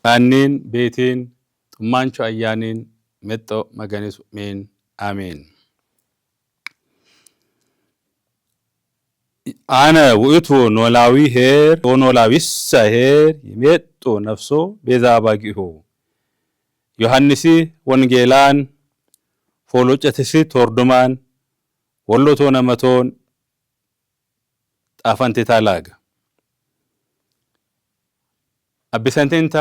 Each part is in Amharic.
Qaannin beetiin xummaancho ayyaaniin mexxo maganis meen አሜን። አነ ውእቱ ኖላዊ ሄር ኖላዊሰ ሄር ይሜጡ ነፍሶ ቤዛ ባጊሁ ዮሐንሲ ወንጌላን ፎሎጨትሲ ቶርዱማን ወሎቶ ነመቶን ጣፈንቴታ ላግ አቢሰንቴንታ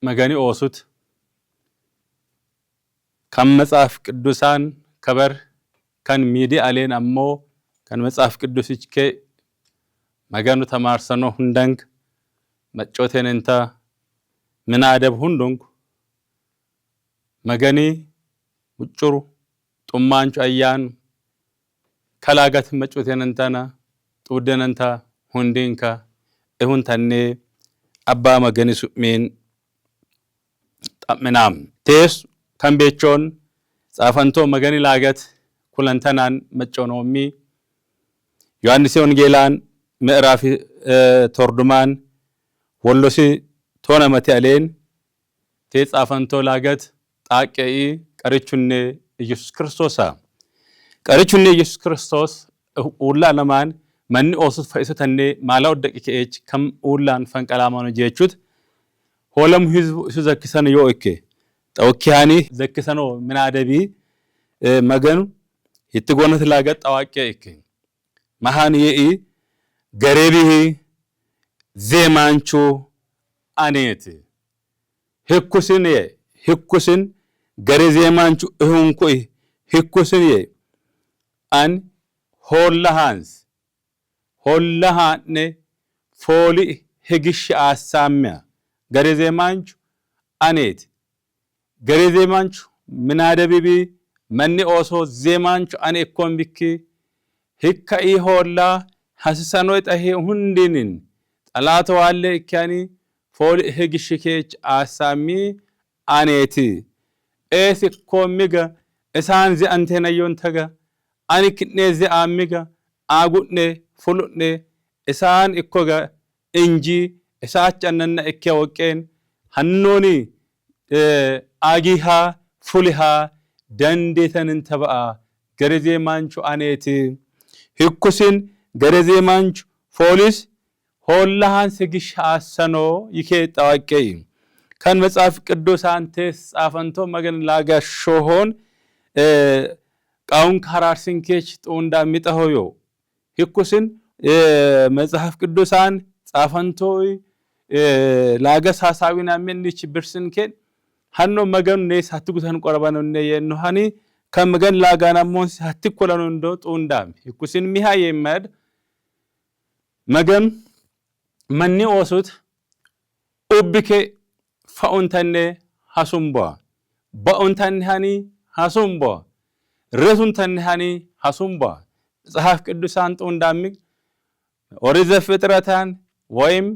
መገኒ ኦሱት ከመጽሐፍ ቅዱሳን ከበር ከን ሚዲ አሌን አሞ ከን መጽሐፍ ቅዱስች መገኑ ተማርሰኖ ሁንደንግ መጮቴንንታ ምናደብ ሁንዱንግ መገኒ ውጭሩ ጡማንቹ አያን ከላጋት መጮቴንንታና ጡደነንታ ሁንዲንካ እሁን ተኔ አባ መገኒ ሱሜን ጣምናም ቴስ ከንቤቾን ጻፈንቶ መገኒ ላገት ኩለንተናን መጮኖሚ ዮሐንስ ወንጌላን ምዕራፍ ቶርዱማን ወሎሲ ቶነመቲ አሌን ተጻፈንቶ ላገት ጣቀይ ቀርቹኔ ኢየሱስ ክርስቶስ ቀርቹኔ ኢየሱስ ክርስቶስ ኡላ ለማን ማን ኦሱት ፈይሰተኔ ማላው ደቂቄች ከም ኡላን ፈንቀላማኑ ጀቹት ሆለም ህዝብ ዘክሰን ዮእኬ ተወኪያኒ ዘክሰኖ ምናደቢ መገኑ ይትጎነት ላገት ጣዋቀይክ መሃን የኢ ገሬቢሂ ዜማንቹ አኔት ህኩስን ገሬ ዜማንቹ እሁንኩይ ህኩስን አን ሆላሃን ፎሊ ህግሽ አሳሚያ ገሬ ዜማንቹ አኔት ገሬ ዜማንቹ ምናደቢቢ መኒ ኦሶ ዜማንቹ አኔ ኮምቢኪ ህካኢ ሆላ ሐሰኖይ ጠሄ ሁንዲንን ጠላቶ ዋለ እካኒ ፎል ህግሽኬች አሳሚ አኔቲ ኤስ ኮሚጋ እሳን ዚ አንቴናዮን ተጋ አኒክኔ ዚ አሚጋ አጉኔ ፉሉኔ እሳን እኮጋ እንጂ እሳቸነና እከ ወቄን ሐኖኒ አጊሃ ፉሊሃ ደንዴተንን ተበአ ገረዜ ማንቹ አኔቲ ህኩስን ገረዜ ማንቹ ፎሊስ ሆላሃን ስግሽ አሰኖ ይኬ ጣዋቀይ ከን መጽሐፍ ቅዱሳን ተጻፈንቶ መገን ላጋሾሆን ቃውን ካራርሲንኬች ጦንዳ ሚጠሆዮ ህኩስን መጽሐፍ ቅዱሳን ጻፈንቶይ ላጋስ ሐሳቢና ምንች ብርስንኬን ሐኖ መገን ነስ አትጉተን ቆረባኖ ነየነሃኒ ከመገን ላጋናሞን አትኮለኑ እንዶ ጦንዳም ህኩስን ሚሃ የመድ መገን መኒ ኦሱት ኡብኬ ፈኡንተኔ ሐሱምባ በኡንተኔ ሃኒ ሐሱምባ ረሱንተኔ ሃኒ ሐሱምባ መጽሐፍ ቅዱሳን ጦንዳም ኦሪት ዘፍጥረታን ወይም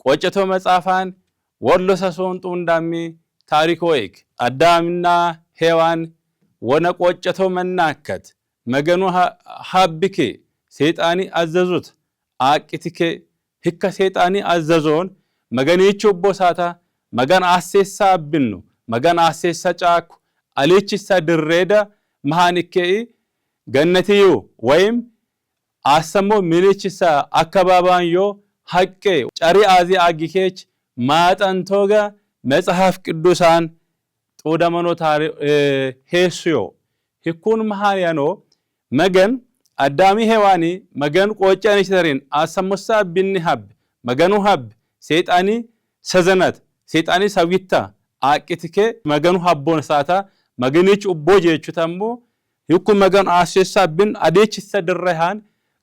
ቆጨቶ መጽሐፋን ወሎ ሰሶን ጦንዳም ታሪኮይክ አዳምና ሔዋን ወነቆጨቶ መናከት መገኑ ሀብኬ ሰይጣኒ አዘዙት አቂትኬ ህከ ሰይጣኒ አዘዞን መገኒቹ ቦሳታ መገን አሴሳ አብኑ መገን አሴሳ ጫኩ አለችሳ ድሬዳ መሃንኬ ገነቲዩ ወይም አሰሞ ሚሊችሳ አከባባንዮ ሐቄ ጫሪ አዚ አጊኬች ማጠንቶጋ መጽሐፍ ቅዱሳን ጦዳመኖ ታሪ ሄስዮ ህኩን መሃያኖ መገን አዳሚ ሔዋኒ መገን ቆጨንሽ ተሪን አሰሙሳ ቢንሃብ መገኑ ሀብ ሰይጣኒ ሰዘነት ሰይጣኒ ሰዊታ አቂትኬ መገኑ ሀቦን ሳታ መገኒች ኡቦጄቹ ተምቦ ህኩ መገን አሴሳ ቢን አዴች ሰድረሃን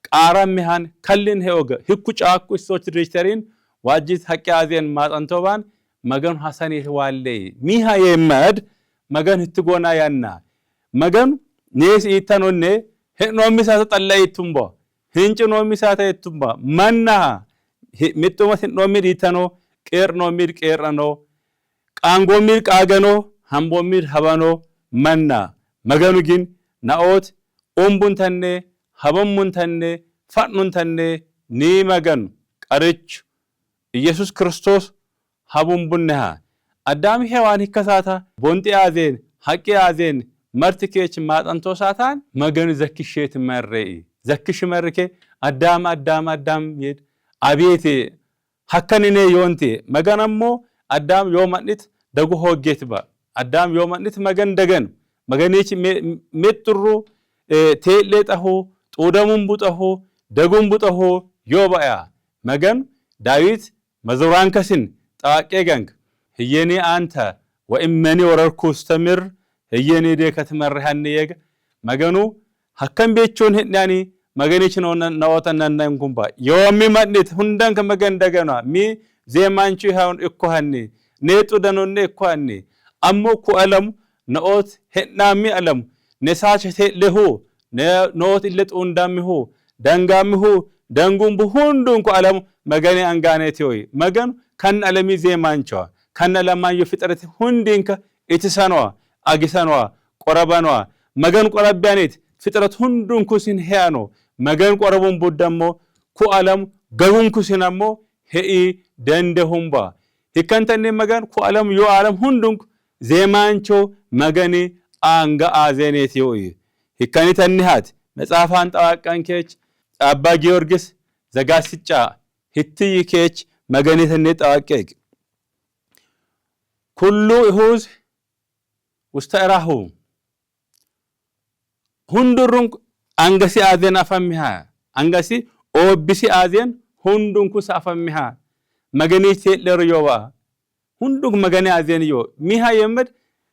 ቃራምሃን ከልን ሄኦገ ህኩ ጫኩ ሶች ድሪተሪን ዋጂት ሐቂያዜን ማጠንቶባን መገን ሐሰን ይዋለይ ሚሃ የመድ መገን ህትጎና ያና መገን ኔስ ኢተኖኔ ሄኖሚሳተ ጠላይቱምባ ህንጭኖሚሳተ ይቱምባ ማና ሚጥሞት ኖሚድ ኢተኖ ቄርኖሚድ ቄርኖ ቃንጎሚድ ቃገኖ ሃምቦሚድ ሀባኖ ማና መገኑ ግን ናኦት ኦምቡንተኔ ሀበሙንተኔ ፋኑንተኔ ኒ መገን ቀርች ኢየሱስ ክርስቶስ هبون بنها أدام حيوان هكساتا بونتي آذين حقي آذين مرتكيش مات أنتو ساتان مغن زكشيت مرئي زكش مركي أدام يد أبيتي حكنيني يونتي مغن أمو أدام يوم أنت دقو هوجيت با أدام يوم أنت مغن دغن مغنيش مترو تيلت أهو تودمون بوت أهو دغون بوت أهو يوبايا مغن داويت مزوران كسن تاقي غنك هيني أنت وإمني ورركو استمر هيني ديك تمرحني يغ مغنو حكم بيچون يعني مغنيش نوتن ننكم با يومي مدنت هندن كمغن دغنا مي زيمانچو هاون اكوهني نيتو دنون اكوهني امو كو علم نوت هنامي علم نساچ لهو نوت لت اندامي هو دنگامي هو دنگون بهندون كو علم مغني انغانيتي مغن كان علمي زيمانچو كان لما يفطرت هندينك اتسانوا اگسانوا قربانوا مغن قربانيت فطرت هندون كوسين هيانو مغن قربون بودمو كو علم غون كوسينامو هي دندهم با هكنتني مغن كو علم يو علم هندون زيمانچو مغني አንጋ አዘኔት ይይ ህከኒተንሃት መጻፋን ጣዋቃንከች አባ ጊዮርጊስ ዘጋስጫ ህትይከች መገኔተን ጣዋቀቅ ኩሉ ይሁዝ ውስተራሁ ሁንዱሩን አንገሲ አዘን አፈምሃ አንገሲ ኦብሲ አዘን ሁንዱንኩ ሳፈምሃ መገኔት ለርዮባ ሁንዱግ መገኔ አዘን ዮ ሚሃ የምድ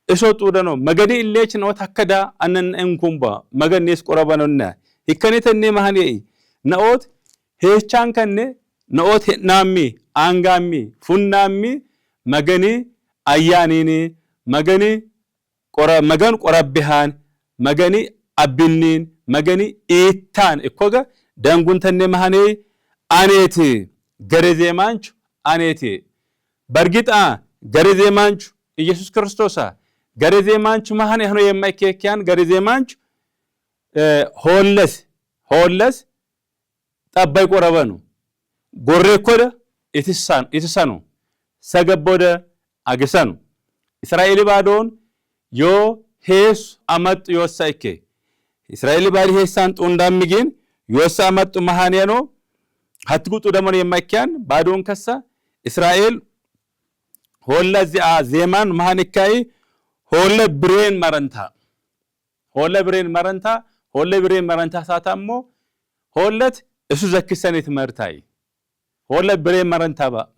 እሶጡ ደኖ መገዲ ኢሌች ነው ተከዳ አነን እንኩምባ መገኔስ ቆረበነና ይከኔተኔ ማህኔ ነኦት ሄቻን ከነ ነኦት ናሚ አንጋሚ ፉናሚ መገኒ አያኒኒ መገኒ መገን ቆረብሃን መገኒ አብኒን መገኒ ኢታን እኮጋ ደንጉንተኔ ማህኔ አኔቲ ገረዜማንቹ አኔቲ በርግጣ ገረዜማንቹ ኢየሱስ ክርስቶስ ገረዜማንቹ ማህኔ ሆኖ የማይከኪያን ገረዜማንቹ ሆለስ ጠባይ ቆረበኑ ጎሬ ኮደ ኢትሳኑ ሰገቦደ አገሰኑ እስራኤል ባዶን ዮ ሄስ አመጥ ይወሳይከ እስራኤል ባዲ ሄሳን ጦንዳምጊን ይወሳ አመጡ ማህኔ ነው ሀትጉጡ ደሞ የማይከያን ባዶን ከሳ እስራኤል ሆለዚ ዜማን ማህኒካይ ሆለ ብሬን መረንታ ሳታሞ ሆለት እሱ ዘክሰኔት መርታይ ሆለ ብሬን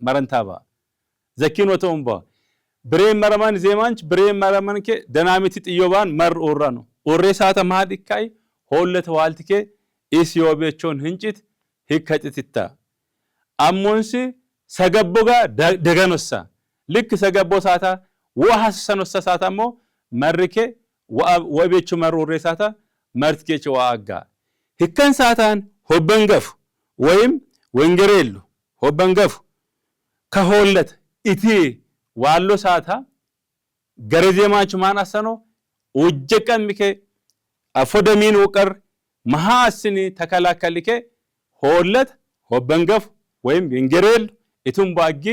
መረንታባ ዘኪኖቶምባ ብሬን መረማን ዜማንች ብሬን መረማንከ ደናሚት ጥዮባን መር ኦራኑ ኦሬ ሳታ ማህዲካይ ሆለት ዋልትከ ኢስዮቤቾን ህንጭት ህከጥትታ አሞንሲ ሰገቦጋ ደገኖሳ ልክ ሰገቦ ሳታ ወሐሰኖሳ ሳታሞ መርኬ ወቤቹ መሮሬ ሳታ መርትኬቹ ዋጋ ህከን ሳታን ሆበንገፍ ወይም ወንገሬሉ ሆበንገፍ ከሆለት ኢቲ ዋሎ ሳታ ገረዜማቹ ማናሰኖ ወጀቀን ሚከ አፎደሚን ወቀር መሐስኒ ተከላከልከ ሆለት ሆበንገፍ ወይም ወንገሬል ኢቱም ባጊ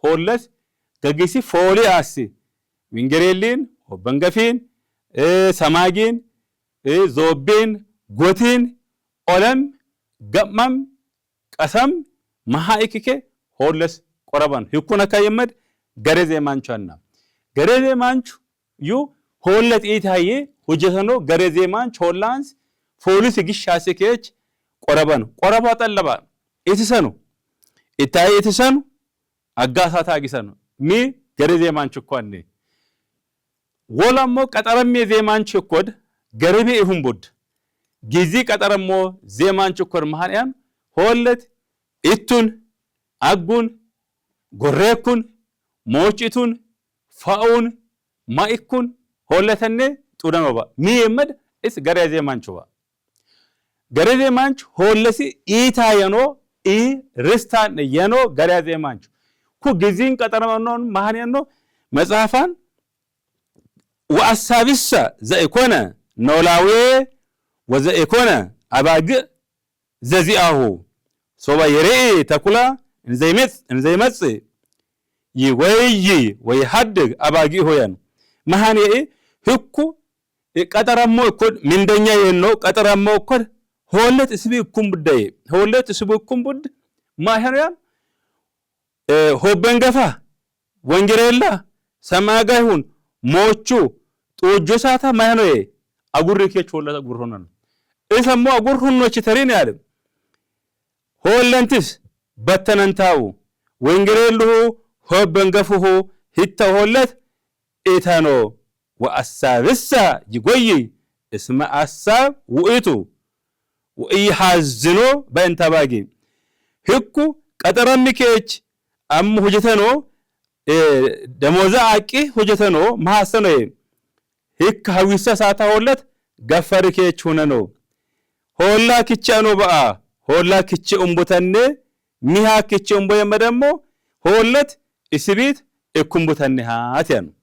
ሆለስ ገጊሲ ፎሊ አሲ ወንገሬሊን ሆበንገፊን ሰማጊን ዞቢን ጎቲን ኦለም ገማም ቀሰም መሐይክከ ሆለስ ቆረባን ህኩና ካየመድ ገረዜማንቹና ገረዜማንቹ ዩ ሆለት ኢታዬ ሁጀተኖ ገረዜማንቹ ሆላንስ ፖሊስ ግሻሰከች ቆረባን ቆረባ ጠለባ ኢትሰኑ ኢታይ ኢትሰኑ አጋሳታ አግሰኑ ሚ ገረዜማንቹ ኮኔ ወላሞ ቀጠረም የዜማንቹ ኮድ ገረቤ ይሁንቦድ ጊዜ ቀጠረሞ ዜማንቹ ኮድ ማህያን ሆለት ኢቱን አጉን ጎሬኩን ሞጭቱን ፋኡን ማይኩን ሆለተነ ጡደኖባ ሚ የመድ እስ ገረዜማንቹባ ገረዜማንቹ ሆለሲ ኢታ የኖ ኢ ርስታን የኖ ገረዜማንቹ ኩ ጊዜን ቀጠረመኖን ማህያኖ መጽሐፋን ወአሳቢሳ ዘኢኮነ ኖላዌ ወዘኢኮነ አባግ ዘዚአሁ ሶባ የሬ ተኩላ እንዘይመጽ يويي ويحدق أباقي هويان مهاني هكو قطرمو يكون من دنيا ينو قطرمو يكون هولت اسبي يكون بدأي هولت اسبي يكون بد ما هنيان هو بنغفا وانجريلا سماغايون موچو توجو ساتا ما هنوي أغوريكي چولت أغورهنن إذا مو أغورهنو چترين يالم هولنتس بطننتاو وانجريلو هو بنغفوه هتا هولت إتانو وأسابسا يقوي اسم أساب وإيتو وإيحازنو بانتباقي هكو قطرمي كيش أم هجتنو دموزا آكي هجتنو محاسنو هك هاويسا ساتا هولت غفر كيش هننو هولا كيشانو بقى هولا كيش أمبتني ميها كيش أمبو يمدمو هولت إسبيت إكمبتني هاتيانو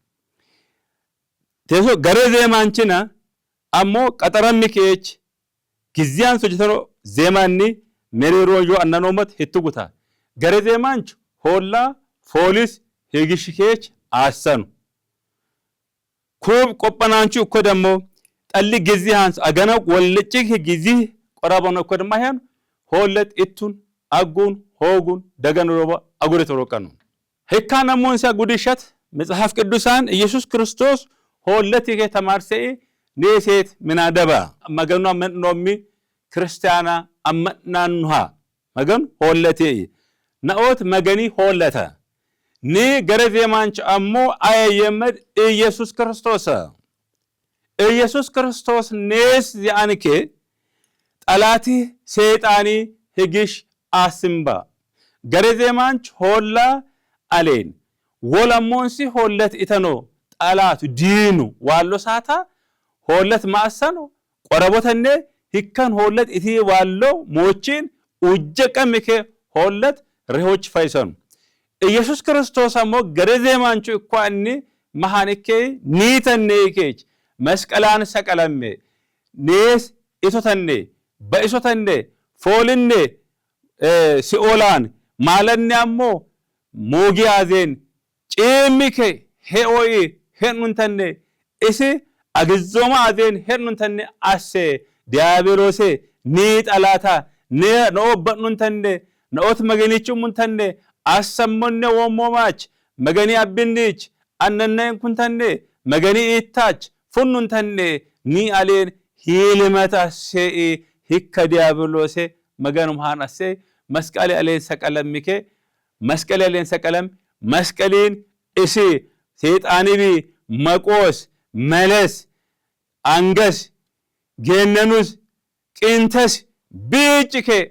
teso gare zemanchina ammo qatarami kech giziyan sojitano zemanni merirojo annanomat hittuguta gare zemanch holla folis hegishikech asanu kub qoppananchu kodammo xalli gizihans agana wollichig gizi qorabano kodma yan hollet ittun agun hogun daganroba agure torokanu hekana monsa gudishat መጽሐፍ ቅዱሳን ኢየሱስ ክርስቶስ هولتي كي تمارسي نيسيت من أدبا مغنو من نومي كريستيانا أمنا نها مغن هولتي نأوت مغني هولتا ني غرزي مانش أمو آي يمد إيسوس كريستوسا إيسوس كريستوس نيس يعني كي تلاتي سيطاني هجيش آسمبا غرزي مانش هولا ألين ولا مونسي هولت إتنو አላት ዲኑ ዋሎ ሳታ ሆለት ማሰኑ ቆረቦተነ ህካን ሆለት እቲ ዋሎ ሞችን ውጀቀምከ ሆለት ረሆች ፈይሰኑ ኢየሱስ ክርስቶስ አሞ ገረዘ ማንቹ እኳኒ መሃንከ ኒተነከች መስቀላን ሰቀለመ ኔስ ኢቶተነ በኢሶተነ ፎልነ ሲኦላን ማለነ አሞ ሞጊያዜን ጭምከ ሄኦይ هنونتني إسي أجزوما أذين هنونتني أسي ديابيروسي نيت ألاتا نوب نونتني نوت مغنيچو مونتني أسموني وموماچ مغني أبنيچ أننن كنتني مغني إتاچ فنونتني ني ألين هيلمتا سي هيك ديابيروسي مغنم هان أسي مسكالي ألين سكالم ميكي مسكالي ألين سكالم مسكالين إسي سيطاني بي مقوس ملس أنجس جننوس كنتس بيجكي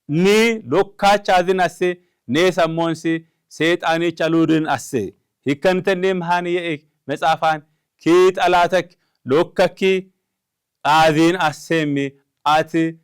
ني لوكا چازين أسي ني سمونسي سيطاني چالودين أسي هكذا مهاني يأيك مسافان كيت ألاتك لوكا كي آذين أسيمي آتي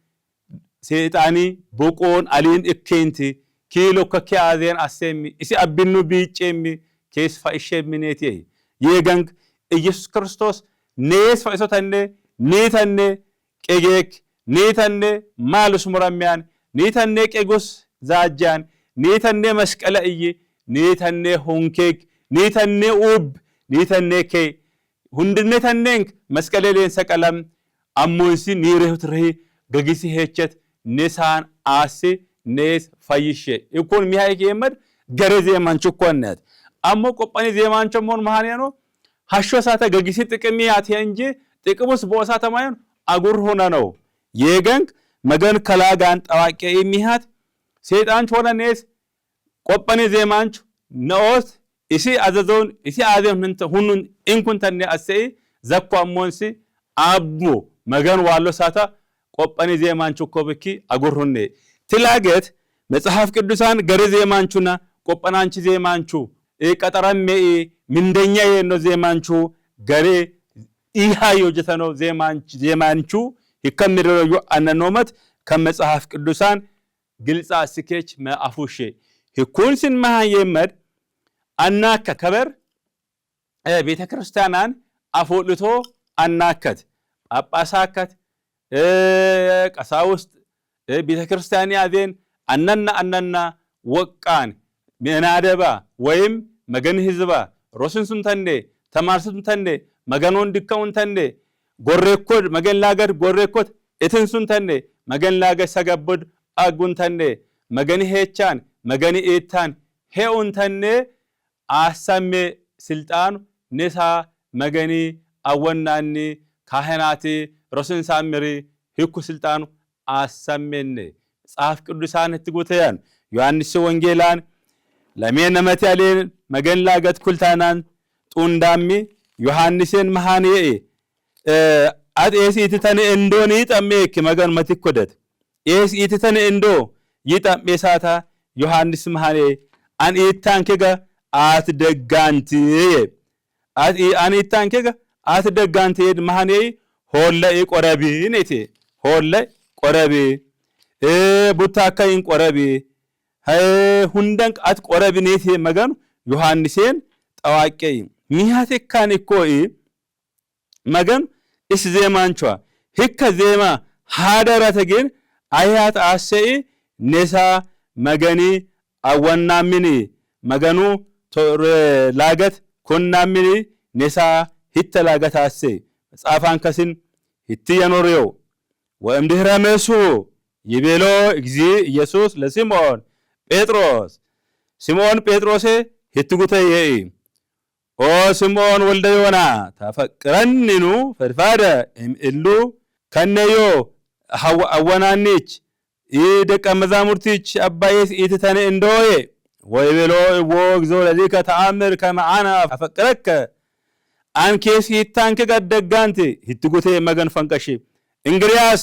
سيطاني بوكون ألين إكينتي كي لوكا كي آذين أسيمي إسي أبنو بيجيمي كيس فايشة منيتي يجنك إيسوس كريستوس نيس فايسوتني نيتني كيجيك نيتني مالوس مرميان نيتني كيجوس زاجان نيتني مسكالة إيه نيتني هونكيك نيتني أوب نيتني كي هندنيتنينك مسكالة لين سكالم أمونسي نيره تري غجيسي هيتشت نيسان آسي نيس فايشة يكون ميهايك يمر غرزي منشوكوانات أمو قباني زيمانچو مون مهانيانو هشو ساتا غغيسي تقمي آتيانجي تقموس بوساتا مايون أغور هونا نو يغنك مغن كلاغان تواكي ميهات سيطان چونا نيس قباني زيمانچو نوس إسي أزازون إسي آذين هنون إنكون تني أسي زكو أمونسي أبو مغن والو ساتا قباني زيمانچو كوبكي أغور هوني تلاغت مصحف ቅዱሳን ገረ زيمانچونا قبانانچ زيمانچو ቀጠራሜ ምንደኛ የኖ ዜማንቹ ገሬ ኢሃዮ ጀተኖ ዜማንቹ ይከምረዩ አነኖመት ከመጽሐፍ ቅዱሳን ግልጻ ስኬች ማአፉሼ ይኩንስን ማየመድ አናከ ከበር ቤተክርስቲያናን አፎልቶ አናከት ጳጳሳከት ቀሳውስት ቤተክርስቲያን ያዜን አነና ወቃን ሚናደባ ወይም መገን ህዝባ ሮስንሱን ተንዴ ተማርሱን ተንዴ መገኖን ድከውን ተንዴ ጎሬኮድ መገን ላገድ ጎሬኮት እትንሱን ተንዴ መገን ላገድ ሰገቦድ አጉን ተንዴ መገን ሄቻን መገን ኢታን ሄኡን ተንዴ አሳሜ ስልጣኑ ንሳ መገኒ አወናኒ ካህናቲ ሮስን ሳምሪ ህኩ ስልጣኑ አሳሜን መጽሐፍ ቅዱሳን ህትጉተያን ዮሐንስ ወንጌላን ለሜነመት ያሌን መገን ላገት ኩልታናን ጡንዳሚ ዮሐንስን መሃኔ አጥኤስ ኢትተን እንዶን ይጠሜክ መገን መትኮደት ኤስ ኢትተን እንዶ ይጠሜሳታ ዮሐንስ መሃኔ አን ኢታንከጋ አትደጋንቲ አን ኢታንከጋ አትደጋንቲ መሃኔ ሆለ ቆረቢ ነቴ ሆለ ቆረቢ ቡታካይን ቆረቢ ሁንደንቅ አት ቆረቢ ነቴ መገን ዮሐንስን ጠዋቀይ ሚያተካን እኮይ መገን እስ ዜማንቿ ህከ ዜማ ሃደረተ ግን አያት አሰይ ነሳ መገኒ አወናሚኒ መገኑ ላገት ኮናሚኒ ነሳ ህተ ላገት አሰይ መጽሐፋን ከስን ህትየኖርዮ ወእምድህረ መሱ ይቤሎ እግዚ ኢየሱስ ለሲሞን ጴጥሮስ ሲሞን ጴጥሮስ ህትጉተየ ኦ ሲሞን ወልደ ዮና ተፈቅረንኑ ፈድፋደ እምእሉ ከነዮ አወናኒች ይደቀ መዛሙርቲች አባዬስ ኢትተነ እንዶዬ ወይቤሎ ወግዞ ለዚከ ተአምር ከመዓና አፈቅረከ አንኬስ ይታንከ ገደጋንቲ ህትጉቴ መገን ፈንቀሽ እንግሪያስ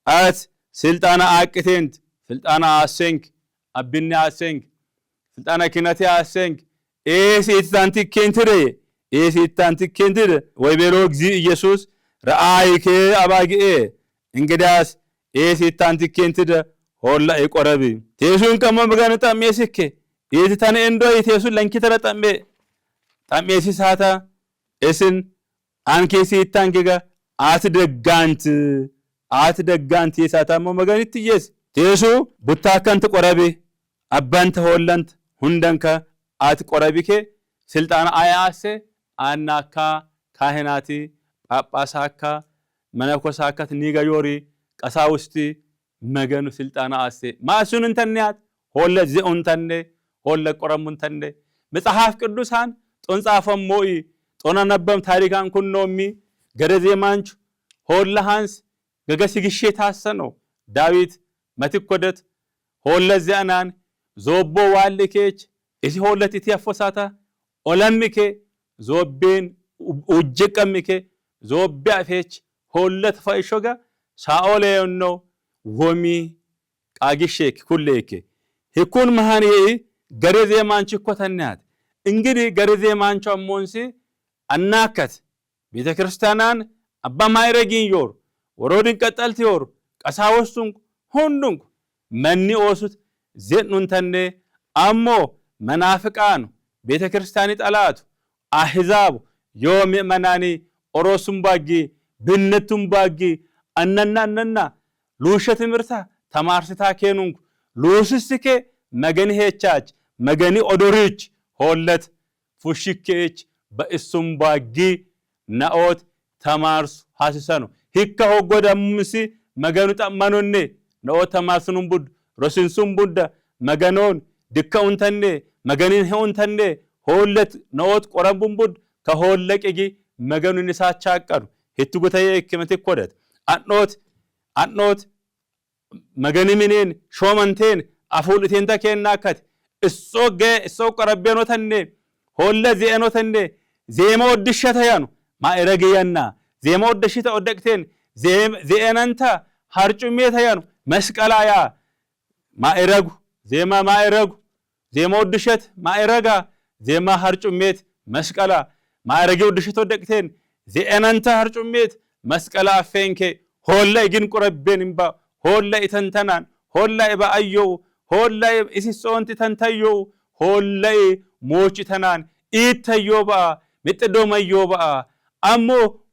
አት ስልጣና አቅቴንት ስልጣና አሰንክ አብኛ አሰንክ ስልጣና ኪነቴ አሰንክ ኤሲታንቲ ኬንትሬ ኤሲታንቲ ኬንትሬ ወይቤሎ እግዚ ኢየሱስ ረአይከ አባጊኤ እንግዳስ ኤሲታንቲ ኬንትደ ሆላ ይቆረቢ ቴሱን ከመ መገን ጣሜስከ ኤትተነ እንዶ ይቴሱን ለንኪተረ ጣሜሲ ሳታ እስን አንኬሲ ይታንገጋ አትደጋንት የሳታሞ መገን ይትየስ ቴሱ ቡታከንት ቆረቢ አባንተ ሆለንት ሁንደንከ አት ቆረቢከ ስልጣና አያሴ አናካ ካህናቲ ጳጳሳካ መነኮሳካት ኒጋዮሪ ቀሳውስቲ መገኑ ስልጣና አሴ ማሱን እንተንያት ሆለ ዚኡን ተንደ ሆለ ቆረሙን ተንደ መጽሐፍ ቅዱሳን ጦንጻፈም ሞይ ጦና ነበም ታሪካን ኩኖሚ ገረዜማንቹ ሆለ ሃንስ ገገሲግሼ ታሰኖ ዳዊት መትኮደት ሆለ ዚአናን ዞቦ ዋልኬች እሲ ሆለት ኢትያፎሳታ ኦለምኬ ዞቤን ኡጅቀምኬ ዞቤ አፌች ሆለት ፈይሾጋ ሳኦሌዮኖ ወሚ ቃጊሼክ ኩሌኬ ህኩን መሃኔ ገረዜማንቹ ኮተናት እንግዲህ ገረዜማንቹ አሞንሲ አናከት ቤተክርስቲያናን አባ ማይረጊን ዮር ወሮድን ቀጠልት ዮር ቀሳውስቱን ሁንዱን መኒ ኦሱት ዘኑን ተነ አሞ መናፍቃን ቤተክርስቲያን ጠላቱ አህዛብ ዮም የመናኒ ኦሮሱም ባጊ ብነቱም ባጊ አነና ሉሸት ምርታ ተማርስታ ከኑን ሉስስከ መገን ሄቻች መገኒ ኦዶሪች ሆለት ፉሽከች በእሱም ባጊ ናኦት ተማርሱ ሐሰሰኑ ህከ ሆጎደምሲ መገኑ ጠመኑኔ ናኦት ተማርስኑን ቡድ ሮሲንሱን ቡድ መገኖን ድከውን ተነ መገኒን ሄውን ተነ ሆለት ናኦት ቆረምቡን ቡድ ከሆለቀጊ መገኑን ሳቻቀሩ ህትጉተየ ህክመት ኮደት አንኖት መገኒ ሚኔን ሾመንቴን አፉልቴን ተከናከት እሶ ቀረበኖ ተነ ሆለ ዜኖ ተነ ዜማ ወድሸተያኑ ማይረግየና ዜማ ወድሽተ ወደቅቴን ዜናንታ harcumeetayan መስቀላያ ማይረጉ ዜማ ማይረጉ ዜማ ወድሸት ማይረጋ ዜማ harcuሜት መስቀላ ማይረጊ ወድሽት ወደቅቴን ዜናንታ harcuሜት መስቀላ አፈንከ ሆላይ ግን ቁረበን እንባ ሆላይ ተንተናን ሆላይ ባአዮ ሆላይ ኢሲሶንት ተንታዮ ሆላይ ሞችተናን ኢተዮባ ምጥዶማዮባ አሞ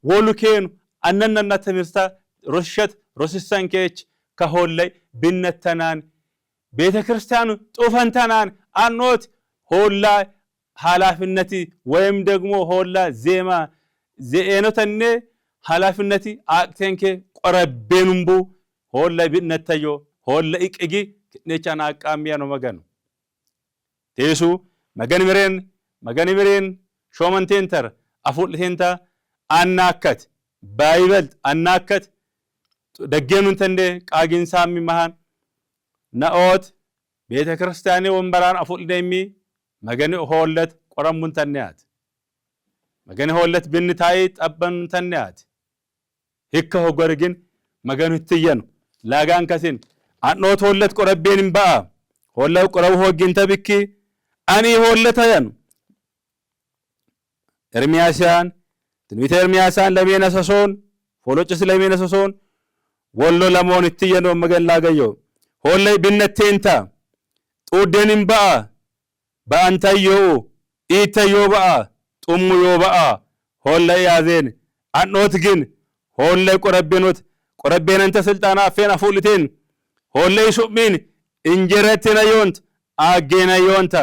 ወሉኬን አነነና ተምርታ ሮሽት ሮስሳንኬች ከሆላይ ብነተናን ቤተ ክርስቲያኑ ጡፈንተናን አኖት ሆላ ኃላፊነቲ ወይም ደግሞ ሆላ ዜማ ዘኤኖተነ ኃላፊነቲ አቅቴንከ ቆረቤኑምቡ ሆላ ቢነተዮ ሆላ ኢቅጊ ነቻና አቃሚያ ነው መገን ቴሱ መገን ምሬን ሾመንቴንተር አፉልቴንታ አናከት ባይበልጥ አናከት ደገኑን ተንደ ቃጊንሳሚ መሃን ነኦት ቤተ ክርስቲያኔ ወንበራን አፉልደሚ መገን ሆለት ቆረሙን ተንያት መገን ሆለት ብንታይ ጠበን ተንያት ህከ ሆገርግን መገን ህትየን ላጋን ከሲን አኖት ሆለት ቆረቤንም ባ ሆላው ቆረብ ሆግን ተብኪ አኒ ሆለታያን ኤርሚያስያን ትንቢተ ኤርሚያስያን ለሚነሰሶን ፎሎጭስ ለሚነሰሶን ወሎ ለሞን እትየኖ መገን ላገዮ ሆለይ ብነቴንታ ጡደንም ባ ባንታዮ ኢተዮ ባ ጡሙ ዮ ባ ሆለይ ያዜን አኖት ግን ሆለይ ቆረቤኖት ቆረቤነንተ ስልጣና አፌን አፉልቴን ሆለይ ሱሚን እንጀረቴና ዮንት አጌና ዮንታ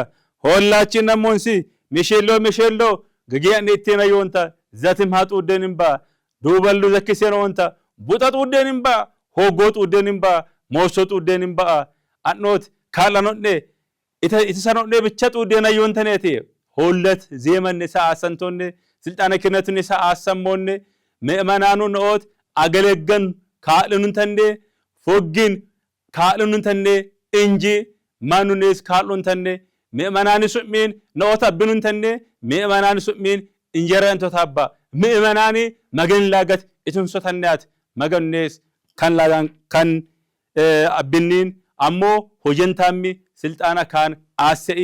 ሆላችን ነሞንሲ ሚሼሎ ገጊያን እቴና ዮንታ ዘትም ሀጡ ደንምባ ዱበሉ ዘክሴና ወንታ ቡጣጡ ደንምባ ሆጎጡ ደንምባ ሞሶጡ ደንምባ አኖት ካላኖኔ ኢተሰኖኔ ብቻጡ ደና ዮንተኔቴ ሆለት ዜመን ሰዓሰንቶኔ ስልጣነ ክህነቱን ሰዓሰሞኔ ምእመናኑ ነኦት አገለገን ካልኑን ተንዴ ፎግን ካልኑን ተንዴ እንጂ ማኑኔስ ካልኑን ተንዴ ምእመናን ሱሚን ነኦት አብኑን ተንዴ ምእመናን ሱሚን እንጀራ እንቶታባ ምእመናኒ መገን ላገት ኢቱንሶተናት መገንኔስ ካን ላጋን ካን አብኒን አሞ ሆጀንታሚ ስልጣና ካን አሰኢ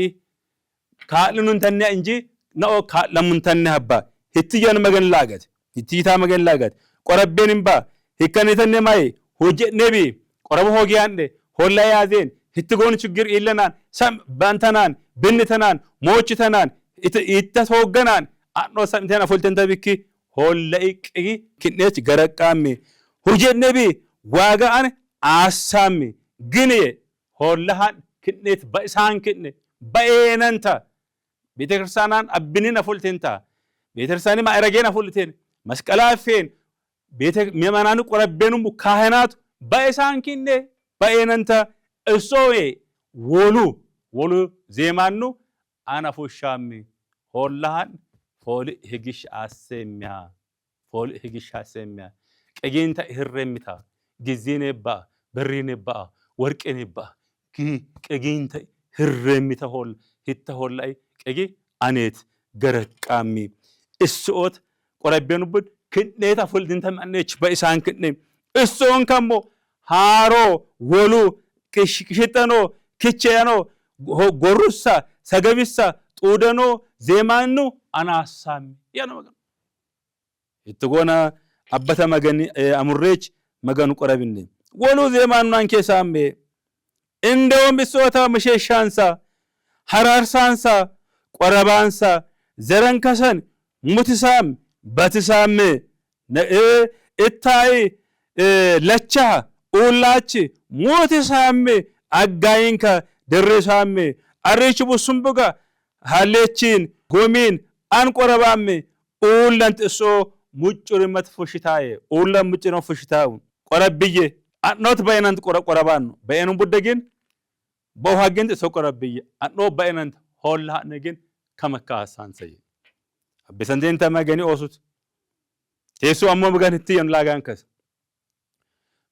ካልኑን ተነ እንጂ ነኦ ለሙን ተነ ሀባ ህትየን መገን ላገት ህቲታ መገን ላገት ቆረቤንምባ ህከኔተነ ማይ ሆጀ ነቢ ቆረብ ሆጊያንደ ሆላ ያዜን ህትጎን ችግር ኢለናን ሰም ባንተናን ብንተናን ሞችተናን ኢተሶገናን አኖ ሰምተና ፎልተንተ ቢኪ ሆለይ ቅጊ ክኔች ገረቃሚ ሆጀ ነቢ ዋጋን አሳሚ ግን ሆላሃን ክኔት በእሳን ክኔ በኤነንታ ቤተክርስቲያናን አብኒን አፉልቴንታ ቤተክርስቲያኒ ማዕረጌን አፉልቴን መስቀላፌን ቤተ ምእመናኑ ቆረቤኑም ካህናቱ በእሳን ክኔ በኤነንታ እሶዌ ወሉ ዜማኑ አናፉሻሚ ሆላሃን ፎል ህግሽ አሰሚያ ቀጌንታ ህረምታ ጊዜኔባ በሪኔባ ወርቄኔባ ቀጌንታ ህረምታ ሆል ህተሆላይ ቀጌ አኔት ገረቃሚ እስኦት ቆረቤኑብድ ክኔታ ፉልድንተ ማነች በእሳን ክኔ እሶን ከሞ ሃሮ ወሉ ክሽጠኖ ክቼኖ ጎሩሳ ሰገቢሳ ጡደኖ ዜማኑ አናሳሚ ያነ መገን እትጎና አበተ መገን አሙሬች መገኑ ቆረብኒ ወሉ ዜማኑ አንኬሳሜ እንደውም ቢሶታ መሸሻንሳ ሐራርሳንሳ ቆረባንሳ ዘረንከሰን ሙትሳም በትሳም እታይ ለቻ ኡላች ሙትሳም አጋይንከ ደረሳም አሬች ቡሱምቡጋ ሃሌቺን ጎሚን አንቆረባም ኡለንት እሶ ሙጭሪ መትፎሽታዬ ኡለም ሙጭ ነው ፍሽታው ቆረብዬ አኖት በእናንት ቆረባን ነው በእኑ ቡደግን በውሃግን እሶ ቆረብዬ አኖ በእናንት ሆላ ነገን ከመካሳንሰይ አበሰንዴን ተመገኒ ኦሱት ቴሱ አሞ መገን ህትየን ላጋንከስ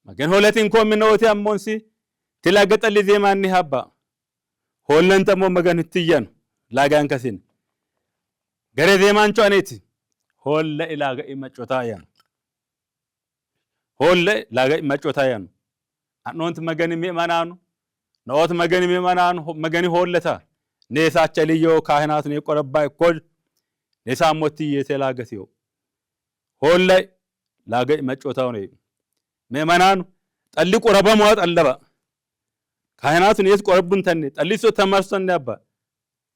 መገን ሆለቲን ኮሚኖቲ አሞንሲ ትላገጠል ዜማኒ ሀባ ሆለን ተሞ መገን ህትየን ላጋንከሲን ገሬ ዜማንቾ አኔቲ ሆለ ኢላጋ ኢመጮታያን ሆለ ላጋ ኢመጮታያን አኖንት መገን ሚማናኑ ነኦት መገን ሚማናኑ መገን ሆለታ ኔሳቸ ልዮ ካህናቱን የቆረባይ ኮል ኔሳሞቲ የተላገቲዮ ሆለ ላጋ ኢመጮታው ነው ሚማናኑ ጠሊ ቆረባሙ አጠለባ ካህናቱን የት ቆረቡን ተነ ጠሊሶ ተማርሰን ነባ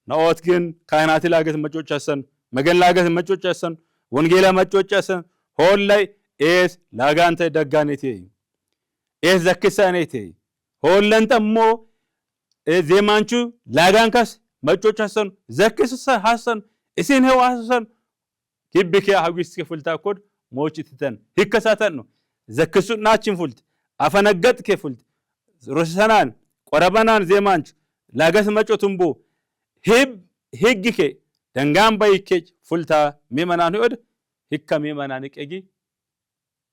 ነኦት ግን ካህናት ላገት መጮቻሰን መገን ላገት መጮቻሰን ወንጌላ መጮቻሰን ሆላይ ኤስ ላጋንተ ደጋኔቴ ኤስ ዘክሳኔቴ ሆለንተሞ zeemanchu laagaankas maccoch hasan zakkisa hasan isin hewa hasan kibbike hawiske fulta kod mochititan hikkasatan no zakkisu naachin fult afanaggat ke fult rosanan qorabanan zeemanch laagas maccotumbo higgike dangaan bayike fulta mimanan od hikka mimanan qegi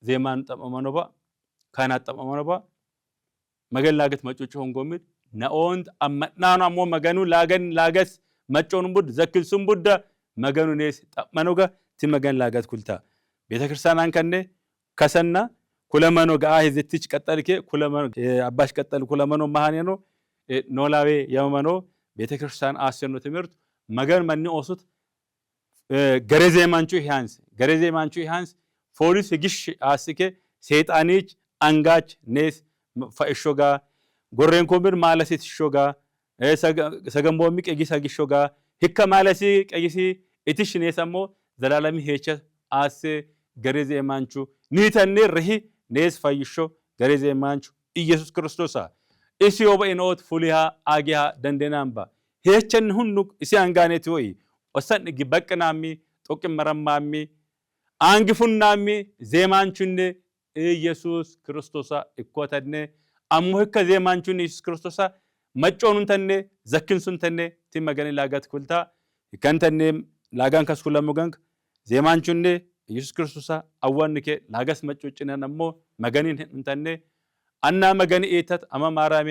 zeeman xamamanoba kanat xamamanoba magal laagat maccoch hongomid naont ammanano ammo maganu laagas maccoon bud zakkilsum budda maganu nees xamanoga ti magan laagat kulta ቤተክርስቲያን ከነ ከሰና ኩለመኖ ጋር ህዝትች ቀጠልከ ኩለመኖ አባሽ ቀጠል ኩለመኖ ማሃኔ ነው ኖላዌ የመኖ ቤተክርስቲያን አሰኑ ትምህርት መገን ማን ኦሱት ገረዜ ማንቹ ይሃንስ ፖሊስ ግሽ አስከ ሰይጣኒች አንጋች ኔስ ፈሽሾጋ ጎሬን ኮምር ማለሲት ሾጋ ሰገምቦ ሚቀጊሳ ግሾጋ ህከ ማለሲ ቀጊሲ እትሽ ኔሰሞ ዘላለም ሄቸ አስ ገረዜ ማንቹ ኒተኔ ረሂ ኔስ ፈይሾ ገረዜ ማንቹ ኢየሱስ ክርስቶስ ኢሲዮ በኢኖት ፉሊሃ አጊያ ደንደናምባ ሄቸን ሁኑ ኢሲ አንጋኔት ወይ ወሰን ግበቅናሚ ጦቅም መረማሚ አንግፉናሚ ዜማንቹን ኢየሱስ ክርስቶስ እኮተነ አሙህከ ዜማንቹን ኢየሱስ ክርስቶስ መጮኑን ተነ ዘክንሱን ተነ ቲመገኔ ላጋት ኩልታ ከንተነ ላጋን ከስኩለሙገንክ ዜማንቹን ኢየሱስ ክርስቶስ አዋንከ ላጋስ መጮጭነ ነሞ መገኒን እንተነ አና መገኒ ኤተት አማማራሜ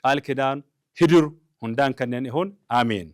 ቃል ኪዳን ሂድር ሁንዳን ከነን ይሁን አሜን።